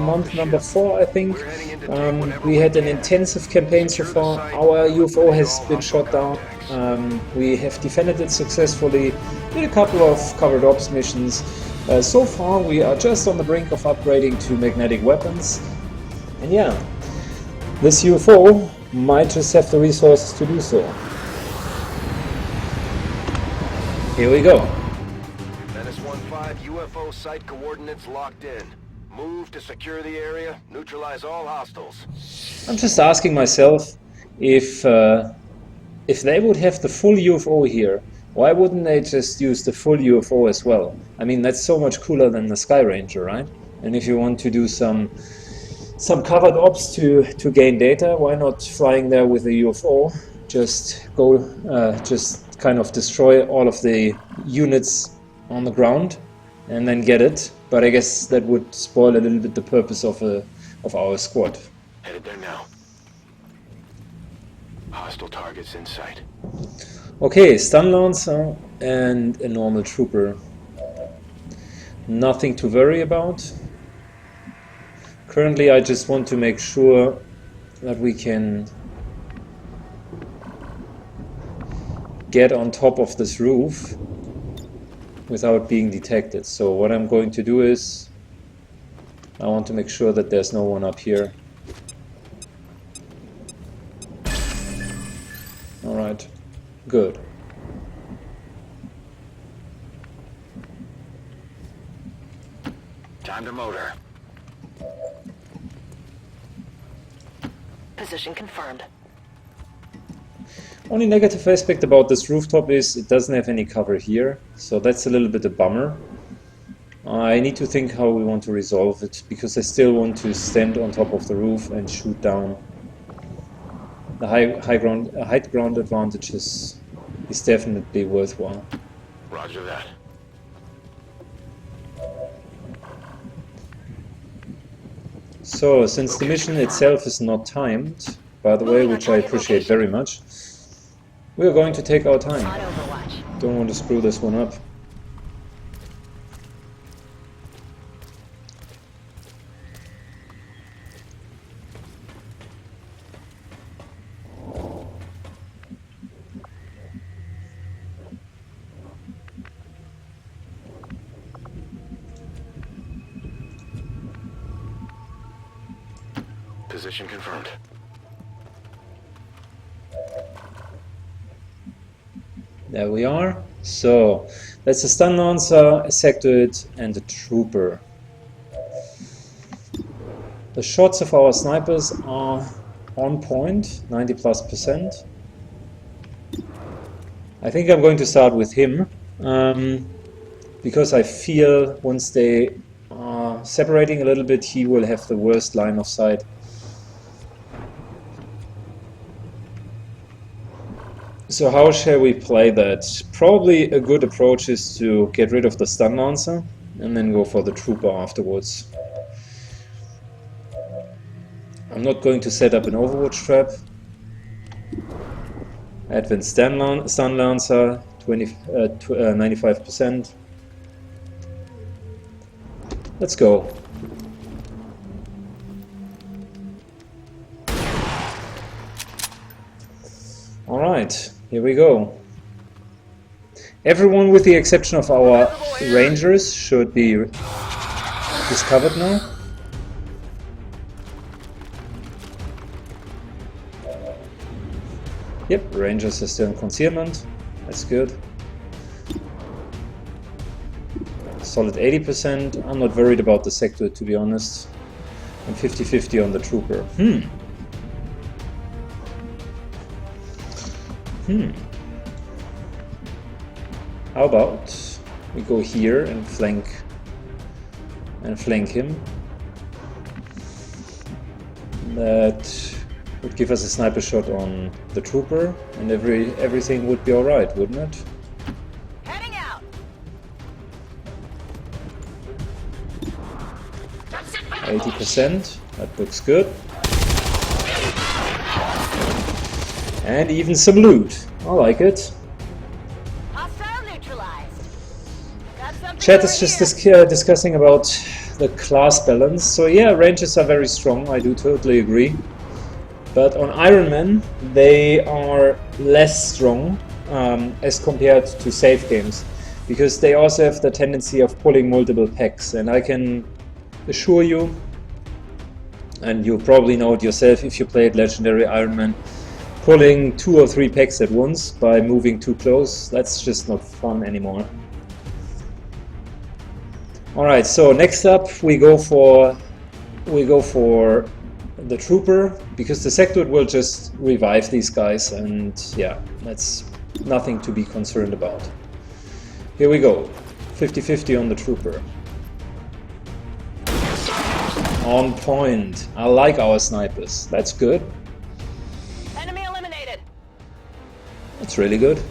month number 4, I think. We had an intensive campaign so far. Our UFO has been shot down. We have defended it successfully, did a couple of covered ops missions. So far we are just on the brink of upgrading to magnetic weapons. And yeah, this UFO might just have the resources to do so. Here we go. Menace 1-5, UFO site coordinates locked in. Move to secure the area, neutralize all hostiles. I'm just asking myself, if they would have the full UFO here, why wouldn't they just use the full UFO as well? I mean, that's so much cooler than the Sky Ranger, right? And if you want to do some covered ops to gain data, why not flying there with a UFO? Just go, just kind of destroy all of the units on the ground and then get it. But I guess that would spoil a little bit the purpose of our squad. Headed there now. Hostile targets in sight. Okay, stun lancer and a normal trooper. Nothing to worry about. Currently I just want to make sure that we can get on top of this roof without being detected. So what I'm going to do is I want to make sure that there's no one up here. Alright, good. Time to motor. Position confirmed. Only negative aspect about this rooftop is it doesn't have any cover here, so that's a little bit a bummer. I need to think how we want to resolve it, because I still want to stand on top of the roof and shoot down. The height ground advantage is definitely worthwhile. Roger that. So, since the mission itself is not timed, by the way, which I appreciate very much, we are going to take our time. Don't want to screw this one up. Position confirmed. There we are. So, that's a stun lancer, a sectoid, and a trooper. The shots of our snipers are on point, 90+%. I think I'm going to start with him, because I feel once they are separating a little bit, he will have the worst line of sight. So how shall we play that? Probably a good approach is to get rid of the stun lancer and then go for the trooper afterwards. I'm not going to set up an Overwatch trap. Advent stun lancer, 95%. Let's go. Alright, here we go. Everyone with the exception of our rangers should be discovered now. Yep, rangers are still in concealment. That's good. Solid 80%. I'm not worried about the sector, to be honest. I'm 50-50 on the trooper. How about we go here and flank him. That would give us a sniper shot on the trooper, and everything would be alright, wouldn't it? Heading out. 80%, that looks good. And even some loot. I like it. Hostile neutralized. Got something Chat is just discussing about the class balance. So yeah, Rangers are very strong, I do totally agree. But on Ironman, they are less strong as compared to safe games, because they also have the tendency of pulling multiple packs. And I can assure you, and you probably know it yourself if you played Legendary Ironman, pulling 2 or 3 packs at once by moving too close, that's just not fun anymore. Alright, so next up we go for the trooper, because the sector will just revive these guys, and yeah, that's nothing to be concerned about. Here we go, 50-50 on the trooper. On point. I like our snipers, that's good. Enemy eliminated. That's really good.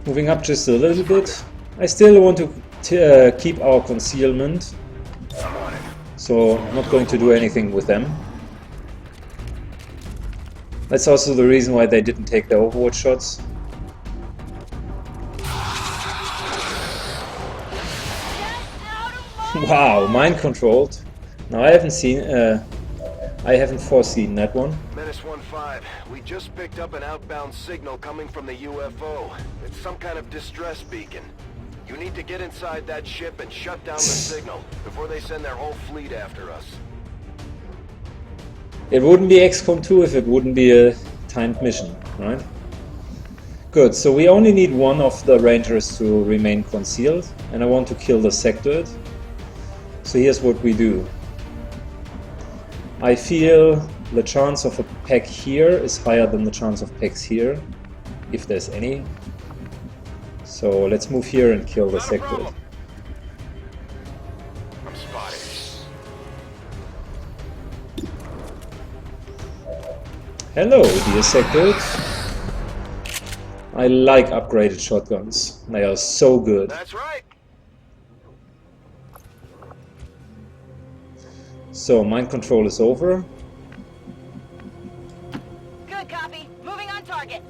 Moving up just a little bit. I still want to keep our concealment, so I'm not going to do anything with them. That's also the reason why they didn't take the Overwatch shots. Wow, mind controlled. Now I haven't foreseen that one. Menace 1-5, we just picked up an outbound signal coming from the UFO. It's some kind of distress beacon. You need to get inside that ship and shut down the signal before they send their whole fleet after us. It wouldn't be XCOM2 if it wouldn't be a timed mission, right? Good, so we only need one of the Rangers to remain concealed, and I want to kill the sectoid. So here's what we do. I feel the chance of a pack here is higher than the chance of packs here, if there's any. So let's move here and kill the sectoid. I'm spotted. Hello, dear sectoid. I like upgraded shotguns. They are so good. That's right. So mind control is over. Good copy. Moving on target.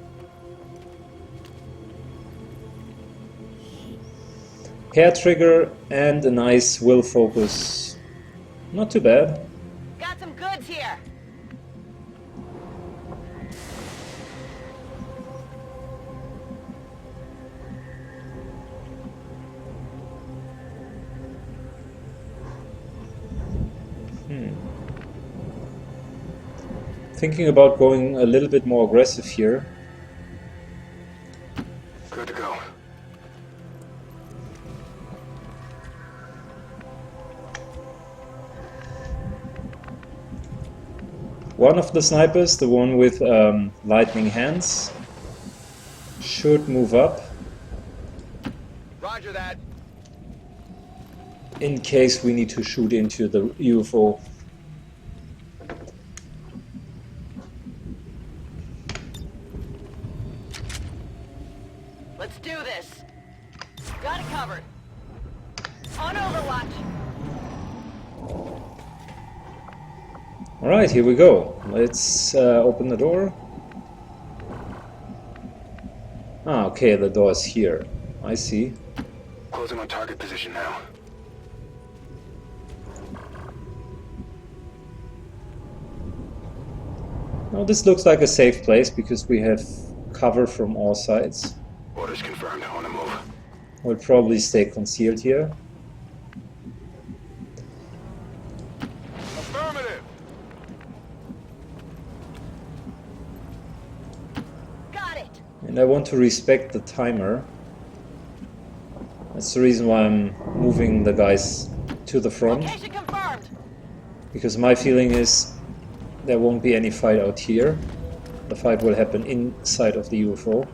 Hair trigger and a nice will focus. Not too bad. Got some goods here. Thinking about going a little bit more aggressive here. Good to go. One of the snipers, the one with lightning hands, should move up. Roger that. In case we need to shoot into the UFO. Let's do this. Got it covered. On Overwatch. Alright, here we go. Let's open the door. Ah, okay, the door is here. I see. Closing on target position now. Now this looks like a safe place because we have cover from all sides. Orders confirmed. On the move. We'll probably stay concealed here. Affirmative. Got it. And I want to respect the timer. That's the reason why I'm moving the guys to the front. Location confirmed. Because my feeling is there won't be any fight out here. The fight will happen inside of the UFO.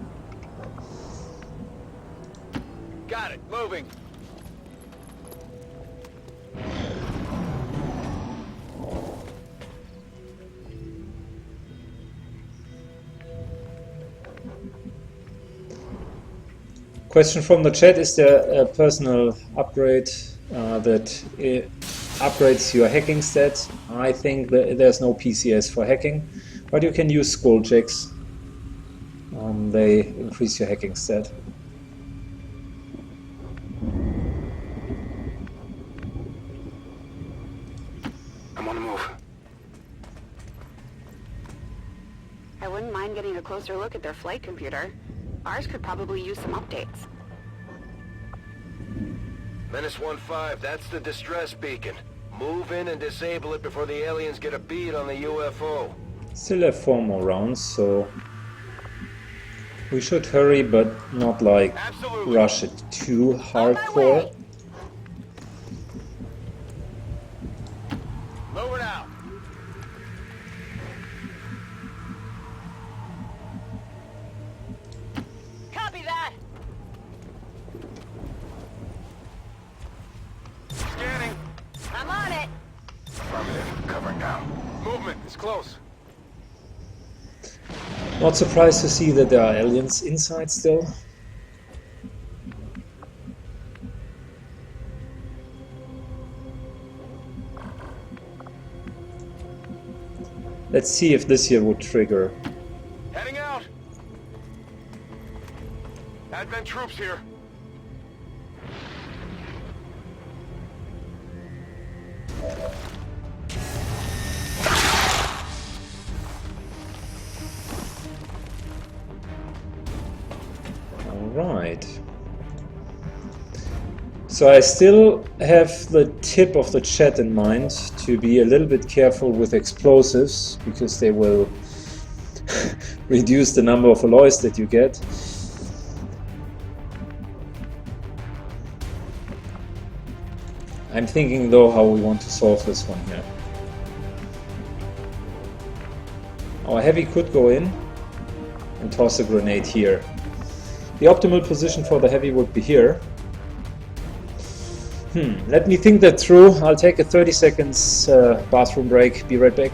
Got it. Moving. Question from the chat: is there a personal upgrade that upgrades your hacking stats? I think that there's no PCS for hacking, but you can use scroll checks. They increase your hacking stat. closer look at their flight computer. Ours could probably use some updates. Menace 1-5, that's the distress beacon. Move in and disable it before the aliens get a bead on the UFO. Still have 4 more rounds, so we should hurry, but not like Absolutely. rush it too hardcore. Move it out. Copy that. Scanning. I'm on it. Affirmative. Covering now. Movement is close. Not surprised to see that there are aliens inside still. Let's see if this here would trigger. Heading out. Advent troops here. Alright. So I still have the tip of the chat in mind to be a little bit careful with explosives, because they will reduce the number of alloys that you get. I'm thinking though how we want to solve this one here. Our heavy could go in and toss a grenade here. The optimal position for the heavy would be here. Let me think that through. I'll take a 30 seconds bathroom break. Be right back.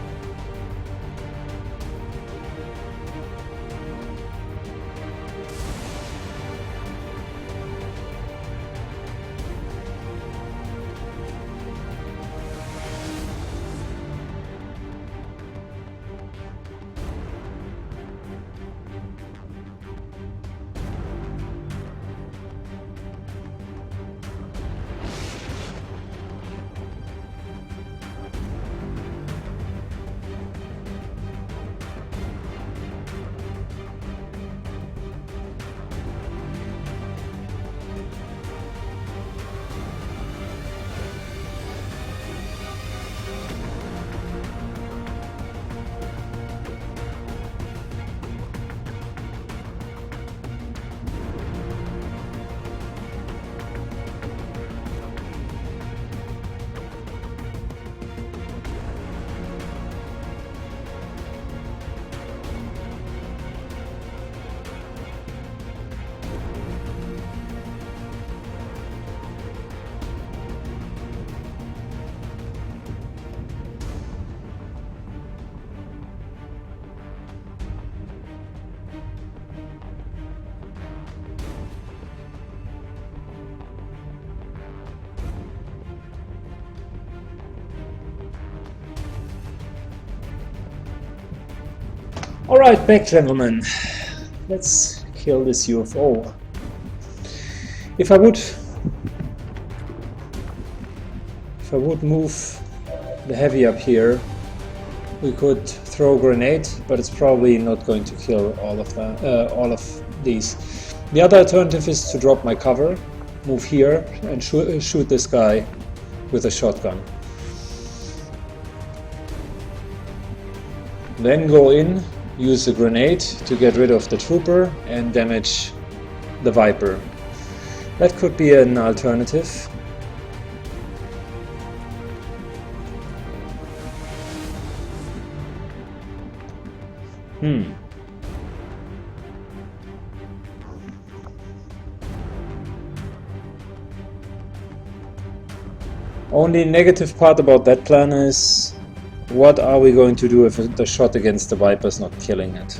Alright, back gentlemen. Let's kill this UFO. If I would move the heavy up here, we could throw a grenade, but it's probably not going to kill all of these. The other alternative is to drop my cover, move here, and shoot this guy with a shotgun. Then go in, use a grenade to get rid of the trooper and damage the Viper. That could be an alternative. Only negative part about that plan is, what are we going to do if the shot against the Viper is not killing it?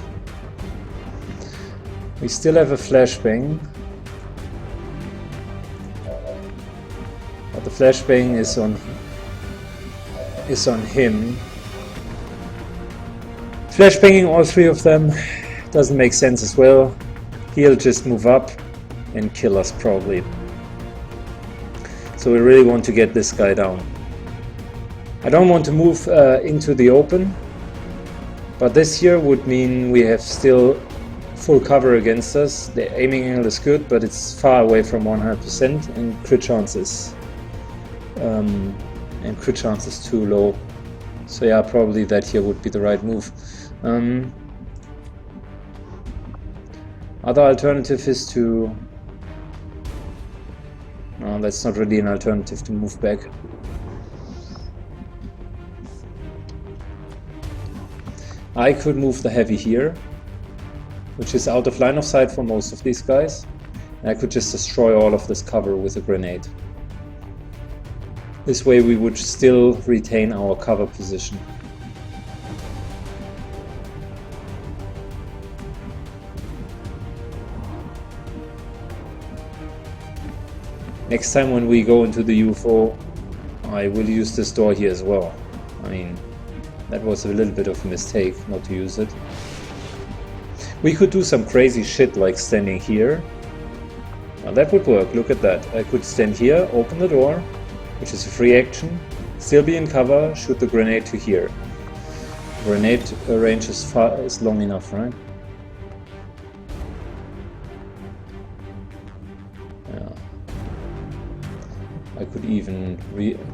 We still have a flashbang, but the flashbang is on him. Flashbanging all three of them doesn't make sense as well. He'll just move up and kill us probably. So we really want to get this guy down. I don't want to move into the open, But this here would mean we have still full cover against us. The aiming angle is good, but it's far away from 100%, and crit chances too low. So yeah, probably that here would be the right move. Other alternative is to... No, that's not really an alternative, to move back. I could move the heavy here, which is out of line of sight for most of these guys, and I could just destroy all of this cover with a grenade. This way we would still retain our cover position. Next time when we go into the UFO, I will use this door here as well. I mean, that was a little bit of a mistake not to use it. We could do some crazy shit like standing here. Now that would work, look at that. I could stand here, open the door, which is a free action, still be in cover, shoot the grenade to here. Grenade range is long enough, right? Yeah. I could even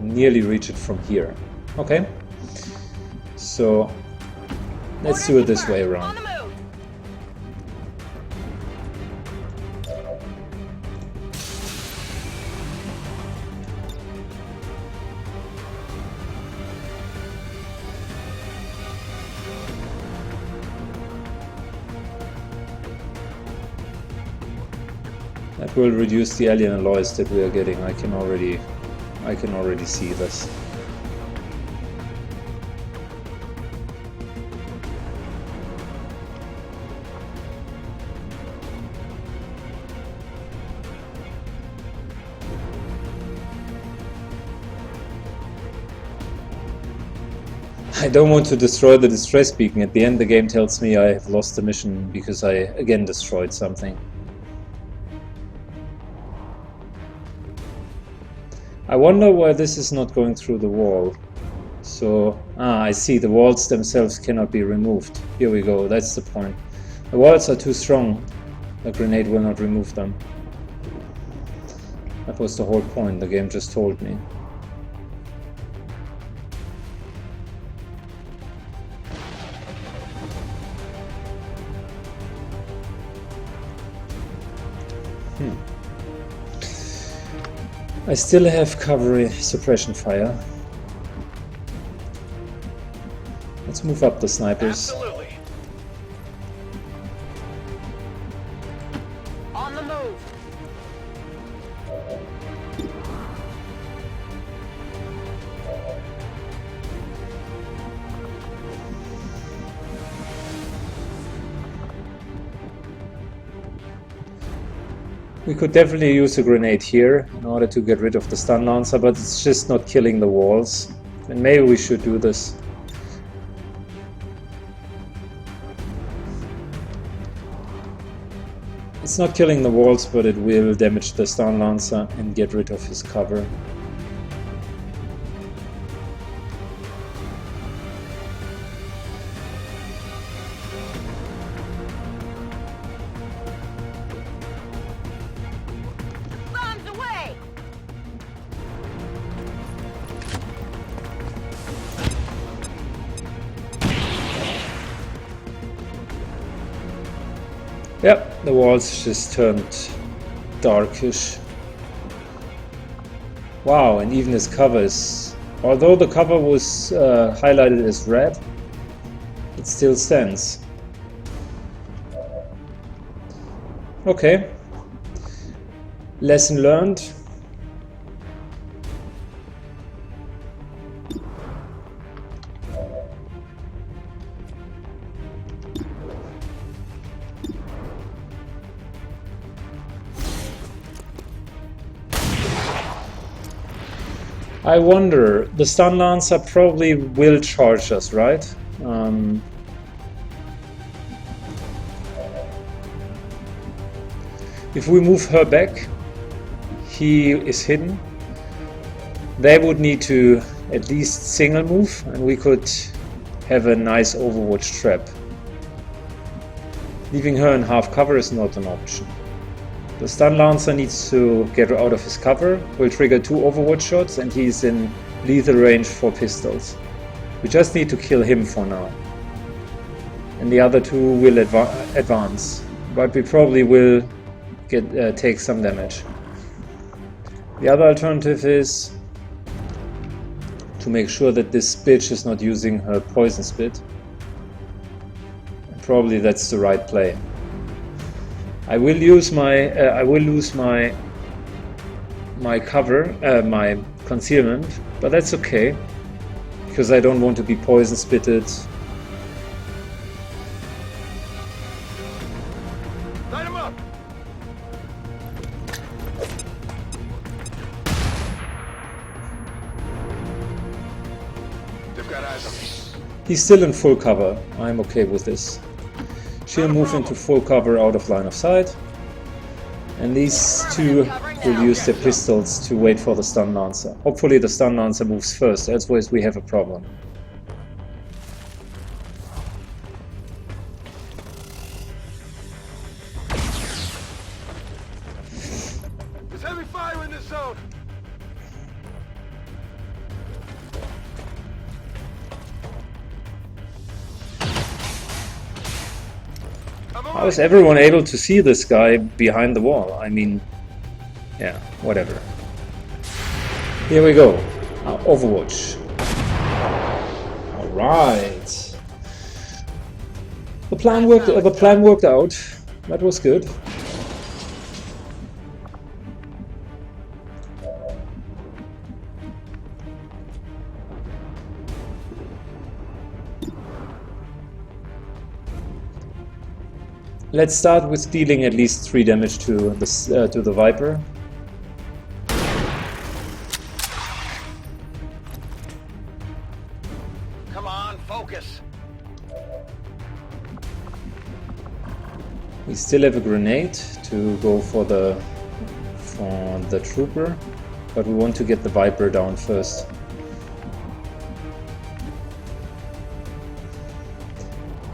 nearly reach it from here. Okay. So let's do it this way around. That will reduce the alien alloys that we are getting. I can already see this. I don't want to destroy the distress beacon. At the end the game tells me I have lost the mission because I again destroyed something. I wonder why this is not going through the wall. So, I see, the walls themselves cannot be removed. Here we go, that's the point. The walls are too strong. A grenade will not remove them. That was the whole point, the game just told me. I still have cavalry suppression fire. Let's move up the snipers. Absolutely. On the move. We could definitely use a grenade here in order to get rid of the stun lancer, but it's just not killing the walls. And maybe we should do this. It's not killing the walls, but it will damage the stun lancer and get rid of his cover. Yep, the walls just turned darkish. Wow, and even his cover is... Although the cover was highlighted as red, it still stands. Okay. Lesson learned. I wonder, the stun lancer probably will charge us, right? If we move her back, he is hidden. They would need to at least single move, and we could have a nice Overwatch trap. Leaving her in half cover is not an option. The Stun Lancer needs to get out of his cover, will trigger 2 Overwatch shots, and he's in lethal range for pistols. We just need to kill him for now. And the other 2 will advance, but we probably will take some damage. The other alternative is to make sure that this bitch is not using her poison spit. And probably that's the right play. I will lose my cover, my concealment, but that's okay, because I don't want to be poison spitted. Light him up! They've got eyes on me. He's still in full cover. I'm okay with this. She'll move into full cover out of line of sight. And these 2 will use their pistols to wait for the Stun Lancer. Hopefully the Stun Lancer moves first, otherwise we have a problem. There's heavy fire in this zone! How is everyone able to see this guy behind the wall? I mean, yeah, whatever. Here we go. Overwatch. Alright. The plan worked out. That was good. Let's start with dealing at least 3 damage to the Viper. Come on, focus! We still have a grenade to go for the trooper, but we want to get the Viper down first.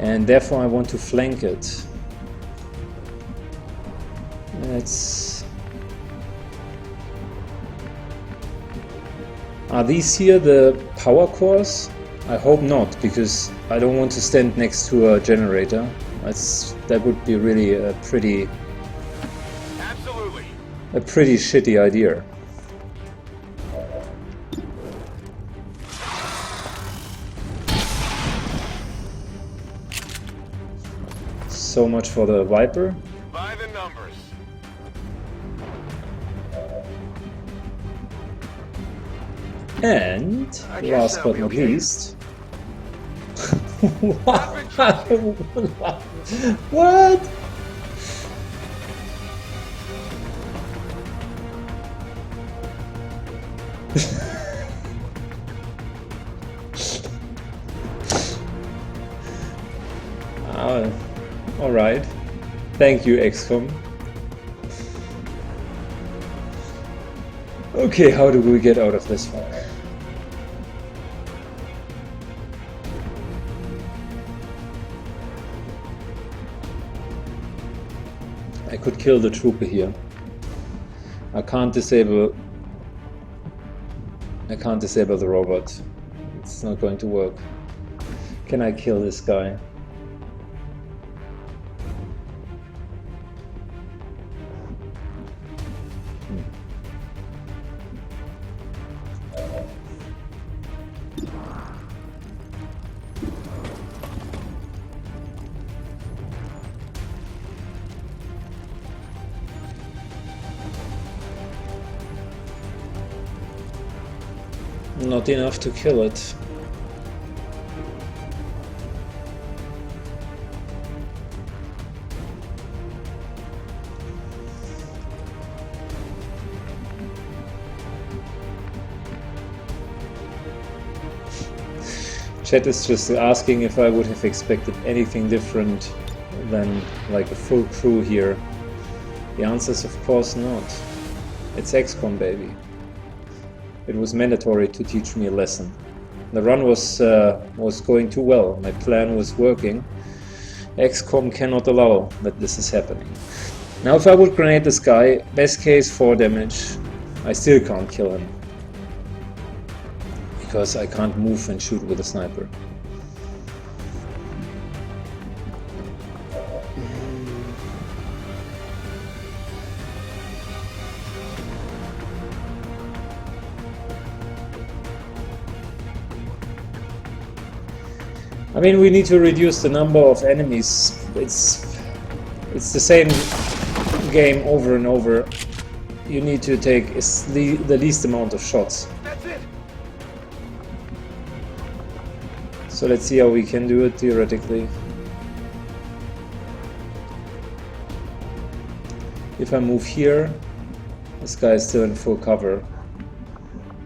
And therefore I want to flank it. Are these here the power cores? I hope not, because I don't want to stand next to a generator. That would be really a pretty shitty idea. So much for the Viper. By the numbers. And last but not least, what? All right. Thank you, XCOM. Okay, how do we get out of this one? I could kill the trooper here. I can't disable the robot. It's not going to work. Can I kill this guy? Not enough to kill it. Chat is just asking if I would have expected anything different than like a full crew here. The answer is of course not. It's XCOM, baby. It was mandatory to teach me a lesson. The run was going too well. My plan was working. XCOM cannot allow that this is happening. Now if I would grenade this guy, best case 4 damage, I still can't kill him. Because I can't move and shoot with a sniper. I mean, we need to reduce the number of enemies. It's the same game over and over. You need to take the least amount of shots. That's it. So let's see how we can do it theoretically. If I move here, this guy is still in full cover.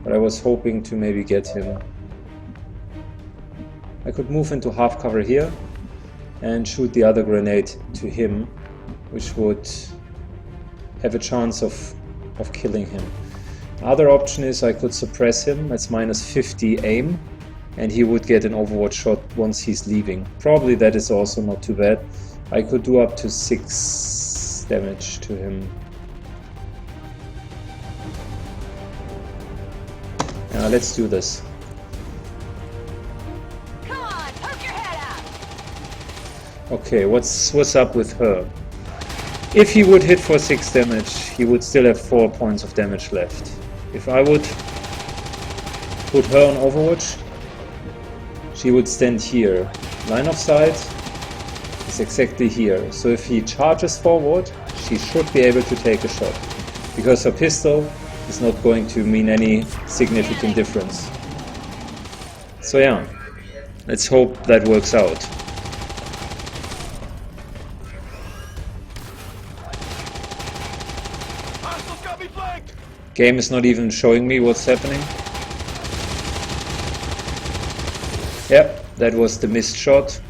But I was hoping to maybe get him. I could move into half cover here and shoot the other grenade to him, which would have a chance of killing him. Other option is I could suppress him, that's -50 aim, and he would get an overwatch shot once he's leaving. Probably that is also not too bad. I could do up to 6 damage to him. Let's do this. Okay, what's up with her? If he would hit for 6 damage, he would still have 4 points of damage left. If I would put her on Overwatch, she would stand here. Line of sight is exactly here. So if he charges forward, she should be able to take a shot. Because her pistol is not going to mean any significant difference. So yeah, let's hope that works out. Game is not even showing me what's happening. Yep, that was the missed shot.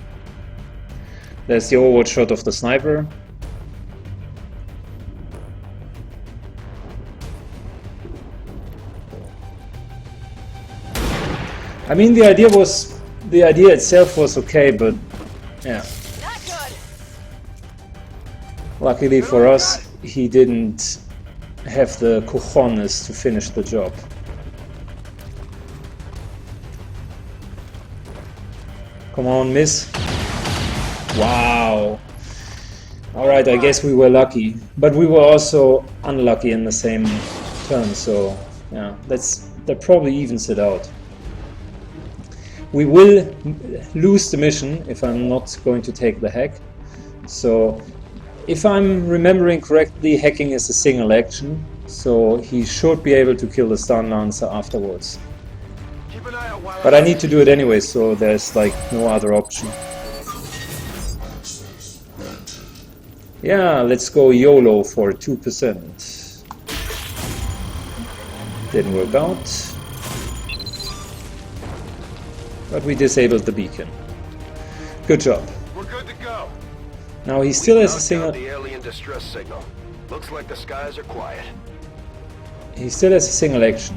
There's the overwatch shot of the sniper. I mean, the idea itself was okay, but yeah. Not good. Luckily for us, he didn't have the cojones to finish the job. Come on, miss. Wow. Alright, I guess we were lucky. But we were also unlucky in the same turn, so yeah, that probably evens it out. We will lose the mission if I'm not going to take the hack. So if I'm remembering correctly, hacking is a single action, so he should be able to kill the Stun Lancer afterwards. But I need to do it anyway, so there's like no other option. Yeah, let's go YOLO for 2%. Didn't work out. But we disabled the beacon. Good job. We're good to go. Now he still has a single. The alien distress signal. Looks like the skies are quiet. He still has a single action.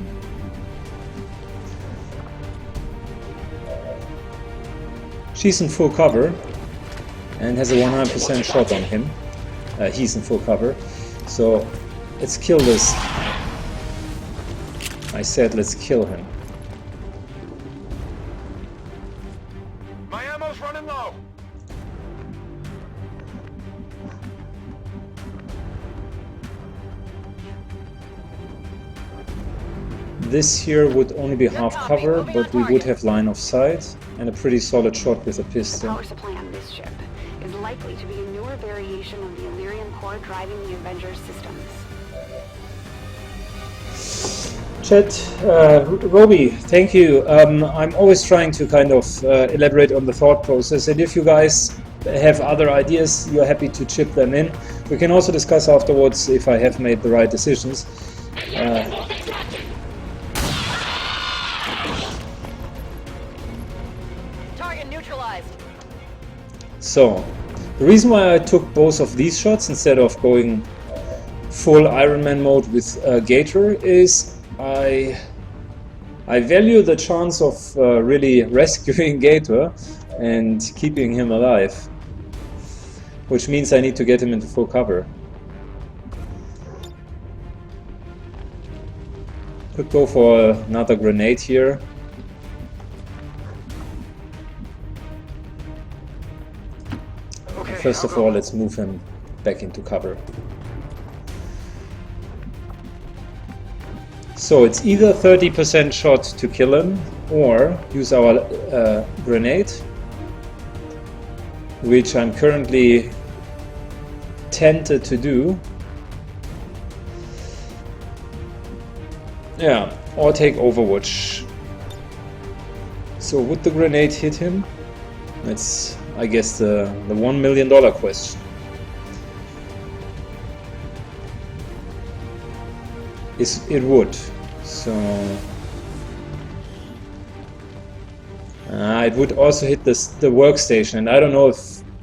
She's in full cover and has a 100% shot on him. He's in full cover. So let's kill this. I said let's kill him. My ammo's running low. This here would only be half cover, but we would have line of sight and a pretty solid shot with a The pistol. power supply on this ship is likely to be a newer variation of the Illyrian core driving the Avengers systems. Chat, Roby, thank you. I'm always trying to kind of elaborate on the thought process, and if you guys have other ideas, you're happy to chip them in. We can also discuss afterwards if I have made the right decisions. Target neutralized. So, the reason why I took both of these shots instead of going full Ironman mode with Gator is I I value the chance of really rescuing Gator and keeping him alive, which means I need to get him into full cover. Could go for another grenade here. Okay, First of all, let's move him back into cover. So it's either 30% shot to kill him, or use our grenade, which I'm currently tempted to do. Yeah, or take Overwatch. So would the grenade hit him? That's, I guess, the $1 million question. It would. So it would also hit the workstation, and I don't know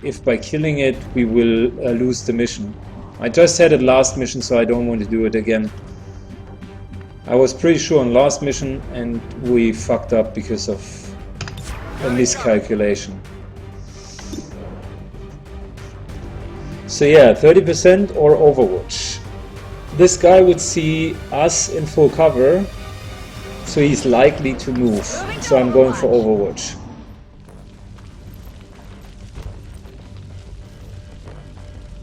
if by killing it we will lose the mission. I just had it last mission, so I don't want to do it again. I was pretty sure on last mission, and we fucked up because of a miscalculation. So yeah, 30% or Overwatch. This guy would see us in full cover, so he's likely to move. So I'm going for Overwatch.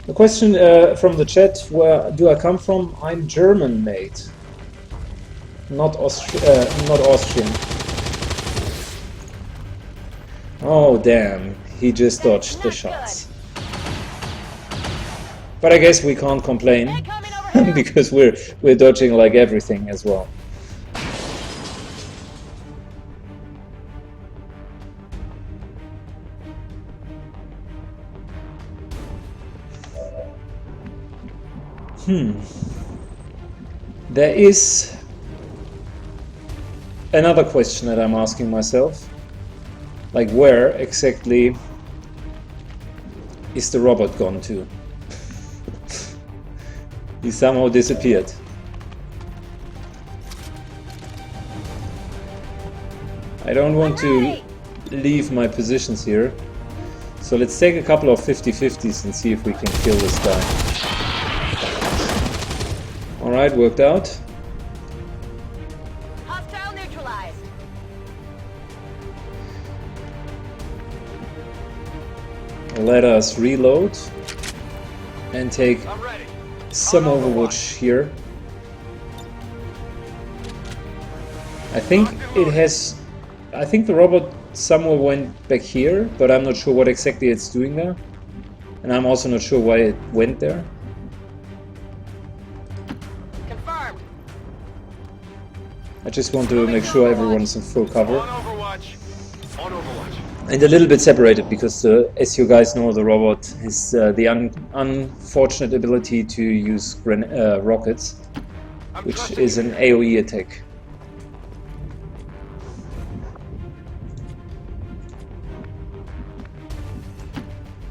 The question from the chat, where do I come from? I'm German, mate. Not Austrian. Oh damn, he just dodged the shots. But I guess we can't complain, because we're dodging like everything as well. There is another question that I'm asking myself, like where exactly is the robot gone to? He somehow disappeared. I don't want to leave my positions here, so let's take a couple of 50-50s and see if we can kill this guy. Alright, worked out. Hostile neutralized. Let us reload and take I'm ready. some Overwatch here. I think it has... I think the robot somewhere went back here, but I'm not sure what exactly it's doing there. And I'm also not sure why it went there. Confirmed. I just want to make sure everyone's in full cover. On Overwatch. On Overwatch. And a little bit separated, because as you guys know, the robot has the unfortunate ability to use rockets, which is an AoE attack.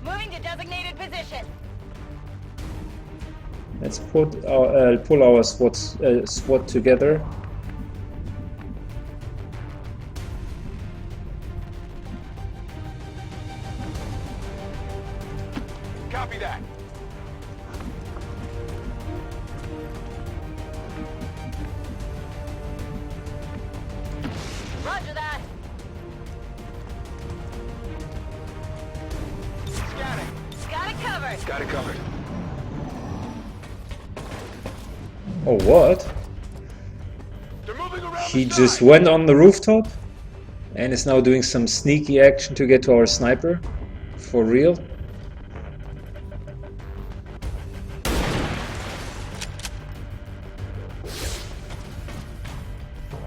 Moving to designated position. Let's pull our SWAT together. Copy that. Roger that. Scanning. Got it covered. Got it covered. Oh, what? They're moving around. He the just side. went on the rooftop and is now doing some sneaky action to get to our sniper. For real?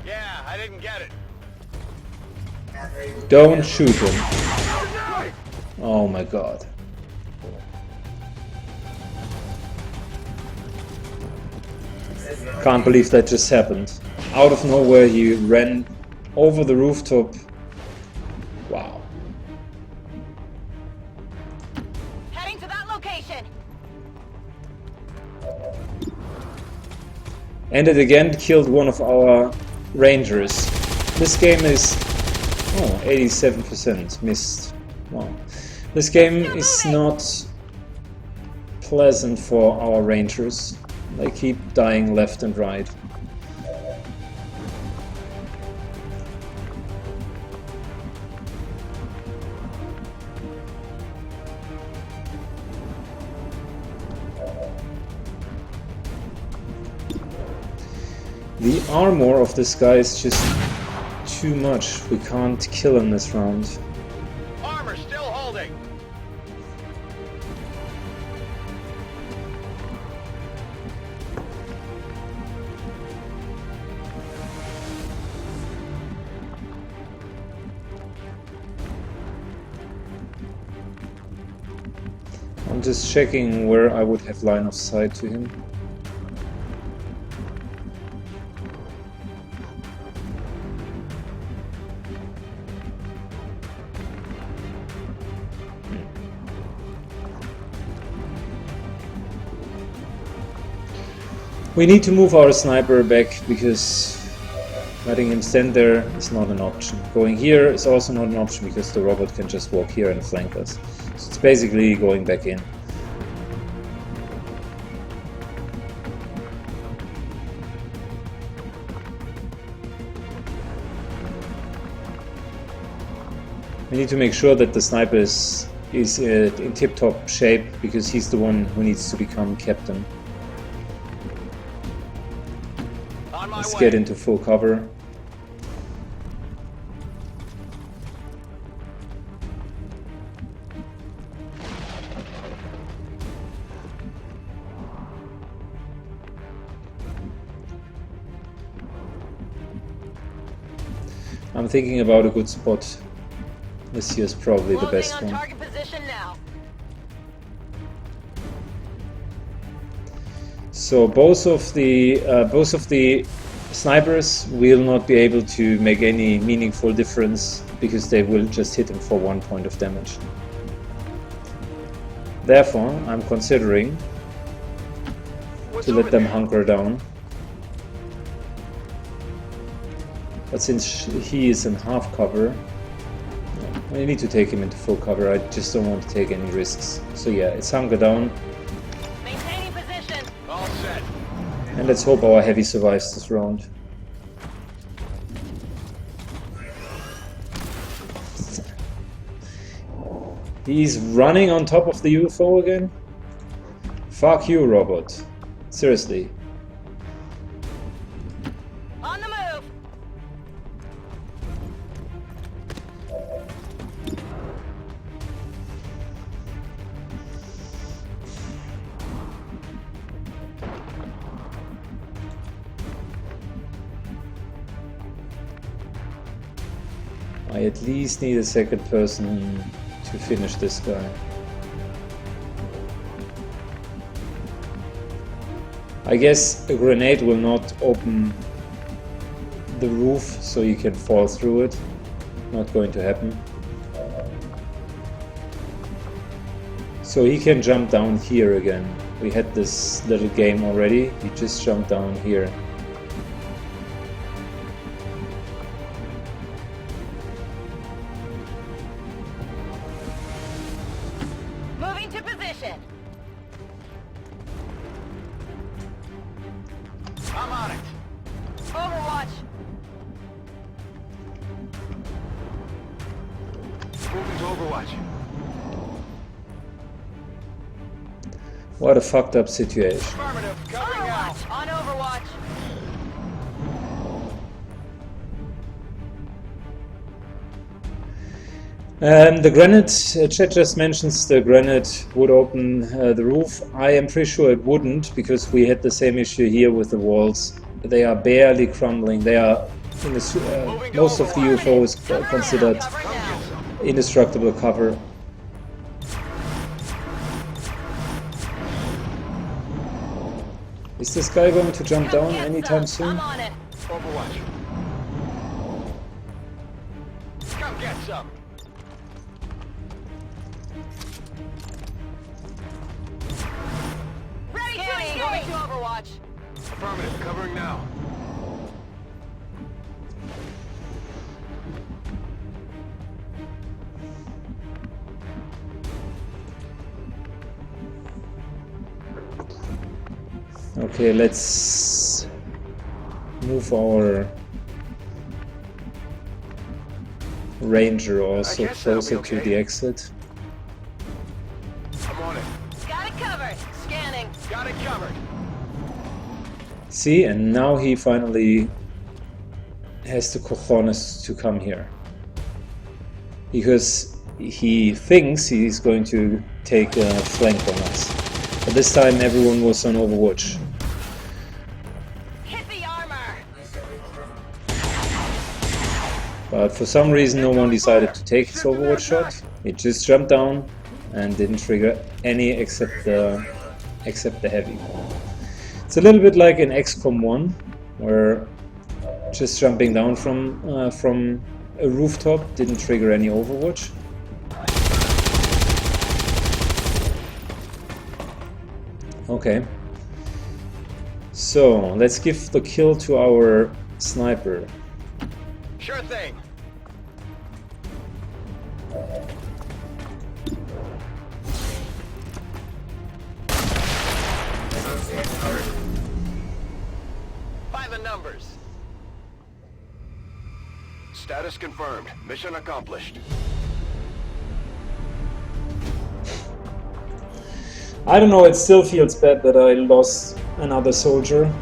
Yeah, I didn't get it. Don't shoot him. Oh my god. Can't believe that just happened. Out of nowhere he ran over the rooftop. Wow. Heading to that location. And it again killed one of our rangers. This game is... Oh, 87% missed. Wow. This game is not pleasant for our rangers. They keep dying left and right. The armor of this guy is just too much. We can't kill him this round. Armor still holding. I'm just checking where I would have line of sight to him. We need to move our sniper back because letting him stand there is not an option. Going here is also not an option because the robot can just walk here and flank us. So it's basically going back in. We need to make sure that the sniper is in tip-top shape because he's the one who needs to become captain. Let's get into full cover. I'm thinking about a good spot. This here is probably the best one. Target position now. So both of the snipers will not be able to make any meaningful difference because they will just hit him for 1 point of damage. Therefore, I'm considering to let them hunker down. But since he is in half cover, I need to take him into full cover. I just don't want to take any risks. So yeah, it's hunker down. Maintaining position. All set. And let's hope our heavy survives this round. He's running on top of the UFO again? Fuck you, robot. Seriously. On the move. I at least need a second person to finish this guy. I guess a grenade will not open the roof so you can fall through it. Not going to happen. So he can jump down here again. We had this little game already. He just jumped down here. Moving to position. I'm on it. Overwatch. Moving to Overwatch. What a fucked up situation. Affirmative. Covering now. Overwatch. On Overwatch. The granite, Chet just mentions the granite would open the roof. I am pretty sure it wouldn't because we had the same issue here with the walls. They are barely crumbling. They are, most of the UFO is considered Cover now. indestructible cover. Is this guy going to jump down Get anytime some. soon? I'm on it. Overwatch. Come get some. Ready to engage. Going to Overwatch. Affirmative. Covering now. Okay, let's move our Ranger also guess that'll be closer to okay. the exit. I'm on it. Got it covered. Scanning. Got it covered. See, and now he finally has the cojones to come here. Because he thinks he's going to take a flank on us. But this time everyone was on Overwatch. Hit the armor. But for some reason no one decided to take his Overwatch shot. He just jumped down and didn't trigger any except the heavy. It's a little bit like in XCOM 1, where just jumping down from a rooftop didn't trigger any Overwatch. Okay. So let's give the kill to our sniper. Sure thing. By the numbers. Status confirmed. Mission accomplished. I don't know, it still feels bad that I lost another soldier.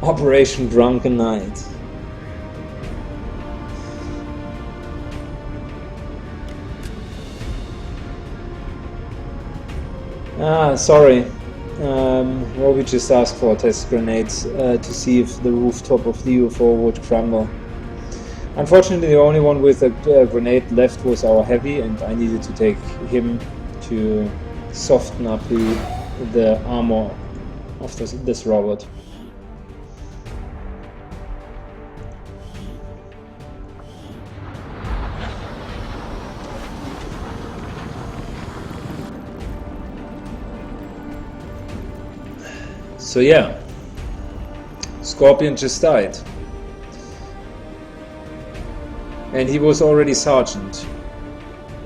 Operation Drunken Night. Sorry. Well, we just asked for test grenades to see if the rooftop of the UFO would crumble. Unfortunately, the only one with a grenade left was our heavy, and I needed to take him to soften up the armor of this robot. So yeah, Scorpion just died. And he was already Sergeant.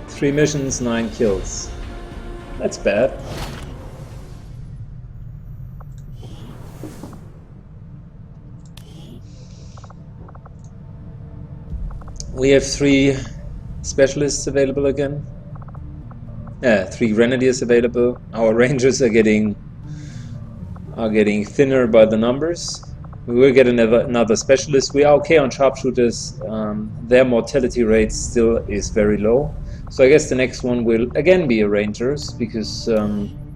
3 missions, 9 kills. That's bad. We have 3 specialists available again. 3 Grenadiers available. Our Rangers are getting thinner by the numbers. We will get another specialist. We are okay on Sharpshooters. Their mortality rate still is very low. So I guess the next one will again be a Rangers, because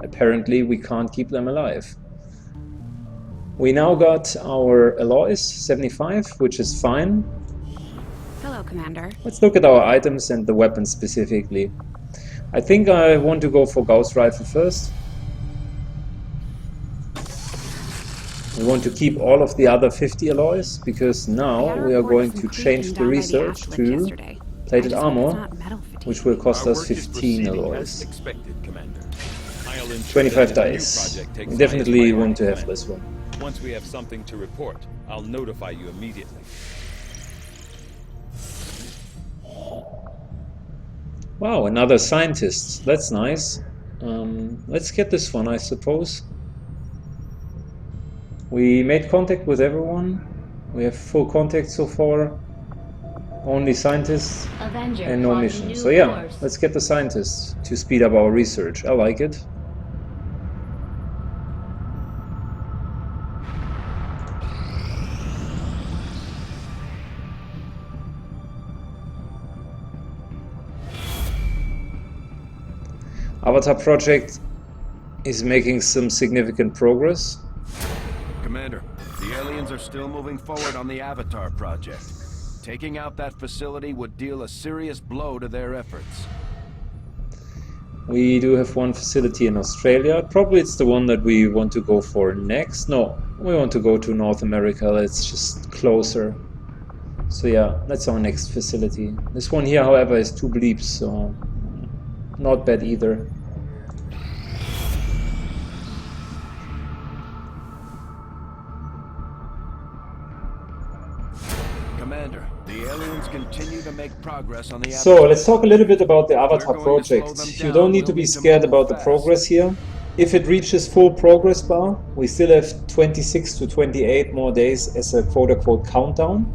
apparently we can't keep them alive. We now got our alloys 75, which is fine. Hello, Commander. Let's look at our items and the weapons specifically. I think I want to go for Gauss Rifle first. We want to keep all of the other 50 alloys, because now we are going to change the research to plated armor, which will cost us 15 alloys. 25 dice. We definitely want to have this one. Once we have something to report, I'll notify you immediately. Wow, another scientist. That's nice. Let's get this one, I suppose. We made contact with everyone. We have full contact so far. Only scientists and no mission. So yeah, let's get the scientists to speed up our research. I like it. Avatar project is making some significant progress. Commander, the aliens are still moving forward on the Avatar project. Taking out that facility would deal a serious blow to their efforts. We do have one facility in Australia. Probably it's the one that we want to go for next. No, we want to go to North America. It's just closer. So yeah, that's our next facility. This one here, however, is 2 bleeps, so not bad either. Commander, the aliens continue to make progress on the So let's talk a little bit about the Avatar We're going to slow project. them You down. don't need to We'll be need to scared move about the fast. progress here. If it reaches full progress bar, we still have 26 to 28 more days as a quote-unquote countdown.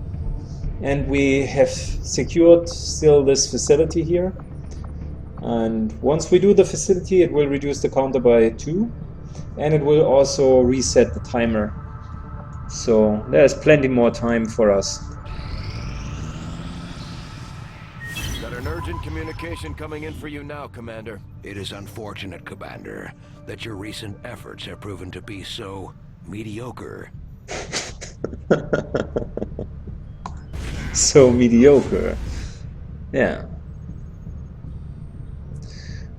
And we have secured still this facility here. And once we do the facility, it will reduce the counter by 2. And it will also reset the timer. So there's plenty more time for us. Got an urgent communication coming in for you now, Commander. It is unfortunate, Commander, that your recent efforts have proven to be so mediocre. So mediocre. Yeah.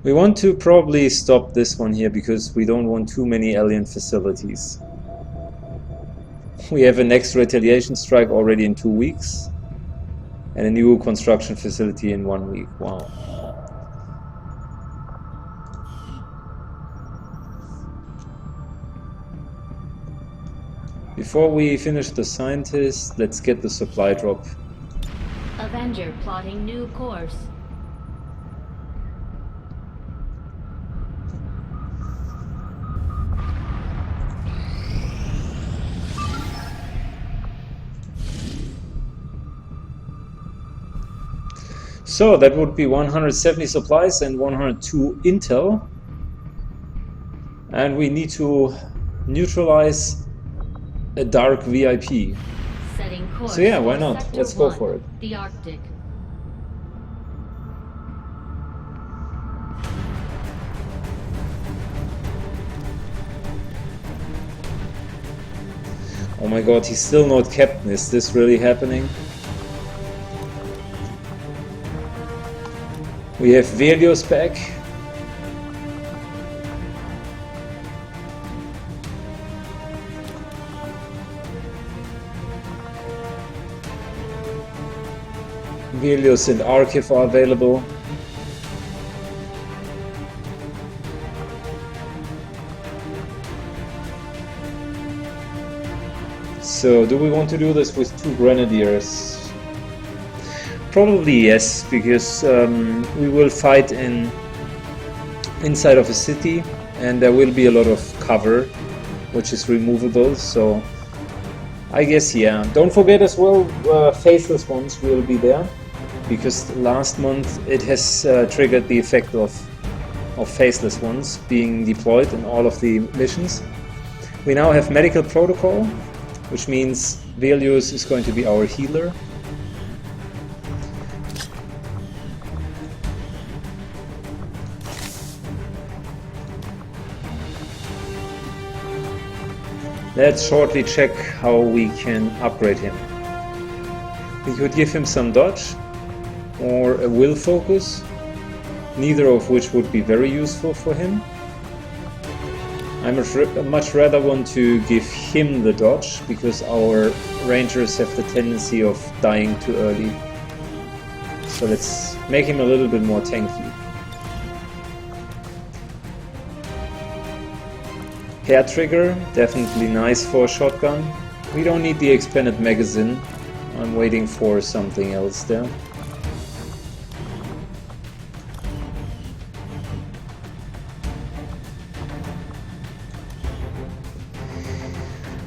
We want to probably stop this one here because we don't want too many alien facilities. We have a next retaliation strike already in 2 weeks. And a new construction facility in 1 week. Wow. Before we finish the scientists, let's get the supply drop. Avenger plotting new course. So that would be 170 supplies and 102 intel. And we need to neutralize a dark VIP. Setting course. So yeah, why for not? Sector Let's go 1, for it. The Arctic. Oh my god, he's still not captain. Is this really happening? We have Velios back. Velios and Archiv are available. So, do we want to do this with 2 Grenadiers? Probably yes, because we will fight inside of a city, and there will be a lot of cover, which is removable. So, I guess yeah. Don't forget as well, faceless ones will be there, because last month it has triggered the effect of faceless ones being deployed in all of the missions. We now have medical protocol, which means Velios is going to be our healer. Let's shortly check how we can upgrade him. We could give him some dodge or a will focus, neither of which would be very useful for him. I much rather want to give him the dodge, because our rangers have the tendency of dying too early. So let's make him a little bit more tanky. Hair trigger, definitely nice for a shotgun. We don't need the expanded magazine. I'm waiting for something else there.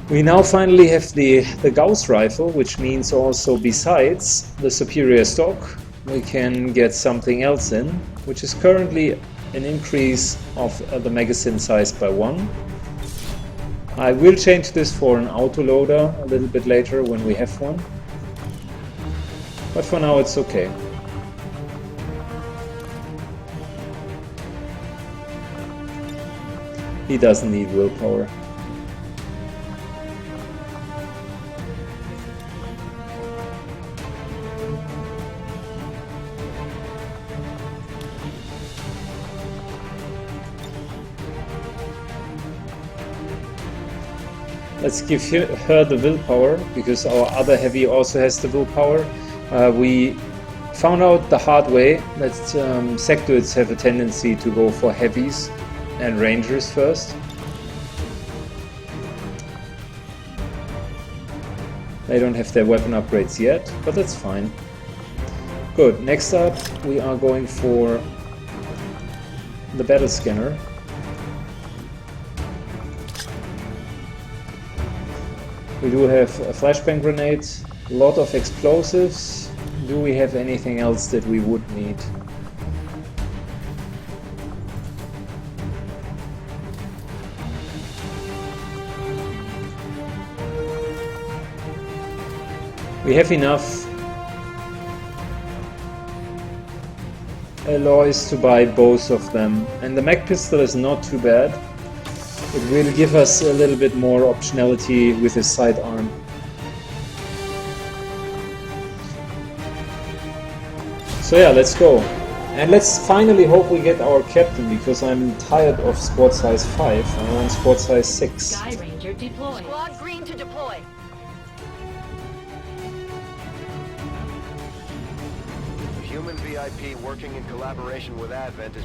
We now finally have the Gauss rifle, which means also besides the superior stock, we can get something else in, which is currently an increase of the magazine size by 1. I will change this for an autoloader a little bit later when we have one. But for now it's okay. He doesn't need willpower. Let's give her the willpower, because our other heavy also has the willpower. We found out the hard way that sectoids have a tendency to go for heavies and rangers first. They don't have their weapon upgrades yet, but that's fine. Good, next up we are going for the battle scanner. We do have a flashbang grenade, a lot of explosives. Do we have anything else that we would need? We have enough alloys to buy both of them, and the mag pistol is not too bad. It will give us a little bit more optionality with his sidearm. So yeah, let's go. And let's finally hope we get our captain, because I'm tired of squad size 5. I want squad size 6. Sky Ranger deployed. Squad green to deploy. Human VIP working in collaboration with Advent is